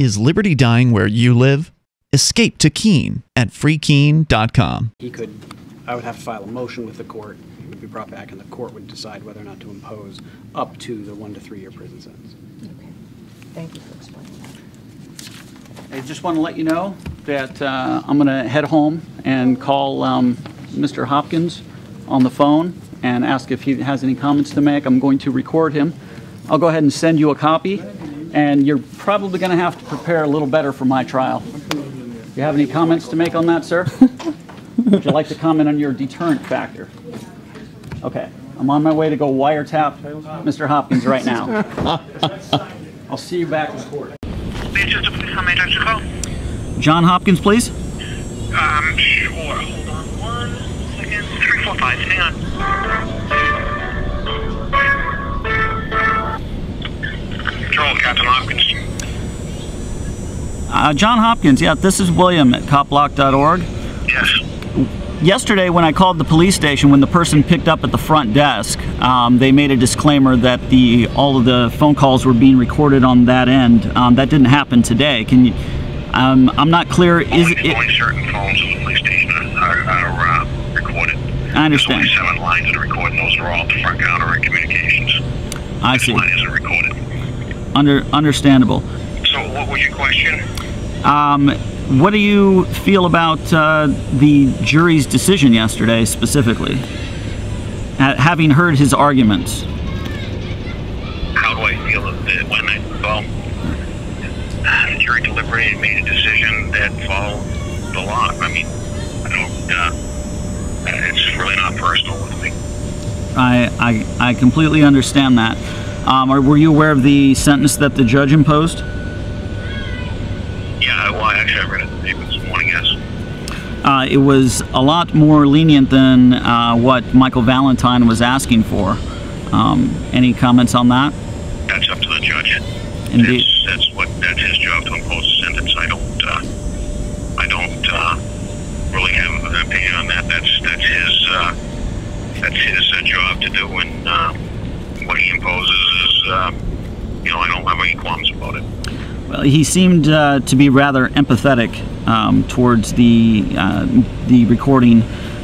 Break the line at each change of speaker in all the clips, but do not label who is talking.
Is liberty dying where you live? Escape to Keene at freekeene.com.
I would have to file a motion with the court. It would be brought back, and the court would decide whether or not to impose up to the 1 to 3 year prison sentence.
Okay. Thank you for explaining that.
I just want to let you know that I'm going to head home and call Mr. Hopkins on the phone and ask if he has any comments to make. I'm going to record him. I'll go ahead and send you a copy, and you're probably going to have to prepare a little better for my trial. Do you have any comments to make on that, sir? Would you like to comment on your deterrent factor? Okay. I'm on my way to go wiretap Mr. Hopkins right now. I'll see you back in court.
Just a police, how may I direct your call?
John Hopkins, please.
Sure. Hold on 1 second. 345, hang on. Control, Captain Hopkins.
John Hopkins, yeah, this is William at copblock.org.
Yes.
Yesterday when I called the police station, when the person picked up at the front desk, they made a disclaimer that all of the phone calls were being recorded on that end. That didn't happen today. Can you? I'm not clear.
Only certain phones in the police station are recorded.
I understand.
There's only 7 lines that are recorded. Those are all the front counter and communications.
I see.
This line isn't recorded.
Understandable.
So what was your question?
What do you feel about the jury's decision yesterday, specifically? Having heard his arguments.
How do I feel that when the jury deliberated and made a decision that followed the law? I mean, I don't, it's really not personal with me.
I completely understand that. Were you aware of the sentence that the judge imposed?
Yeah, well, actually I read it this morning, yes.
It was a lot more lenient than what Michael Valentine was asking for. Any comments on that?
That's up to the judge.
Indeed.
That's his job to impose a sentence. I don't really have an opinion on that. That's his job to do, and what he imposes is, I don't have any qualms about it.
Well, he seemed to be rather empathetic towards the recording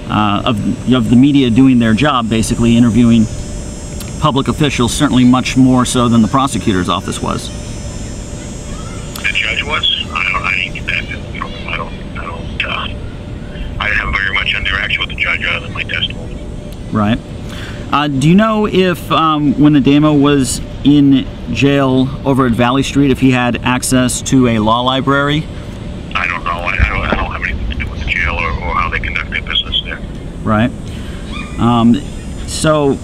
of the media doing their job, basically interviewing public officials, certainly much more so than the prosecutor's office was.
The judge was? I didn't get that. I didn't have very much interaction with the judge other than my testimony.
Right. Do you know if, when Ademo was in jail over at Valley Street, if he had access to a law library?
I don't know. I don't have anything to do with the jail or how they conduct their business there.
Right. So,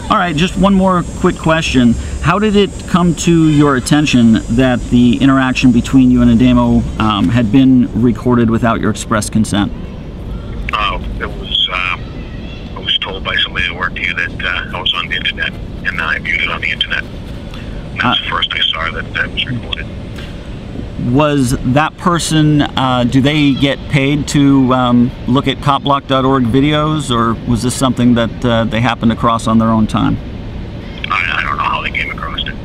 all right, just one more quick question. How did it come to your attention that the interaction between you and Ademo had been recorded without your express consent?
I was told by somebody that worked here that I was on the internet, and I viewed it on the internet. And that's the first I saw that was recorded.
Was that person, do they get paid to look at copblock.org videos, or was this something that they happened across on their own time?
I don't know how they came across it.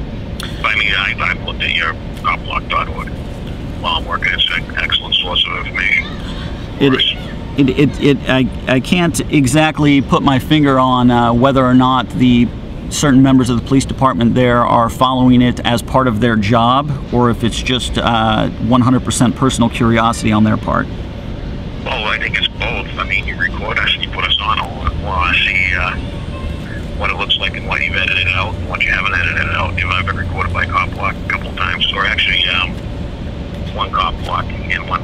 But I mean, I've looked at your copblock.org while I'm working. It's an excellent source of information.
I can't exactly put my finger on whether or not the certain members of the police department there are following it as part of their job, or if it's just 100% personal curiosity on their part.
Well, I think it's both. I mean, you record us and you put us on. I want to see what it looks like and what you've edited out and what you haven't edited out. I've been recorded by CopBlock a couple of times, or actually one CopBlock and one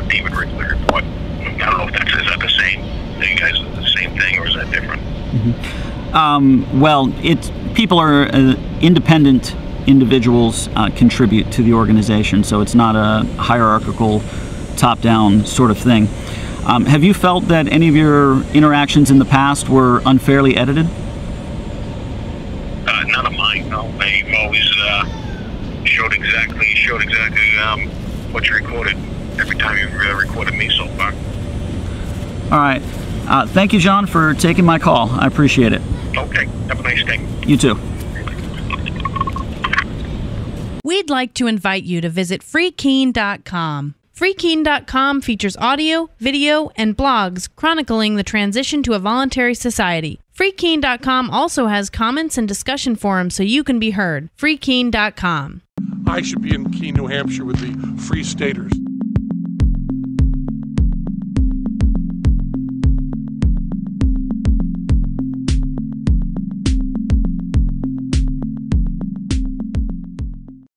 David Ridley report. I don't know if is that the same? Are you guys the same thing, or is that different? Mm-hmm.
Well, people are independent individuals contribute to the organization, so it's not a hierarchical, top-down sort of thing. Have you felt that any of your interactions in the past were unfairly edited?
None of mine. No, they've always showed exactly what you recorded every time you've recorded me so far.
All right. Thank you, John, for taking my call. I appreciate it.
Okay. Have a nice day.
You too.
With we'd like to invite you to visit freekeen.com. Freekeen.com features audio, video, and blogs chronicling the transition to a voluntary society. Freekeen.com also has comments and discussion forums so you can be heard. Freekeen.com.
I should be in Keene, New Hampshire with the Free Staters.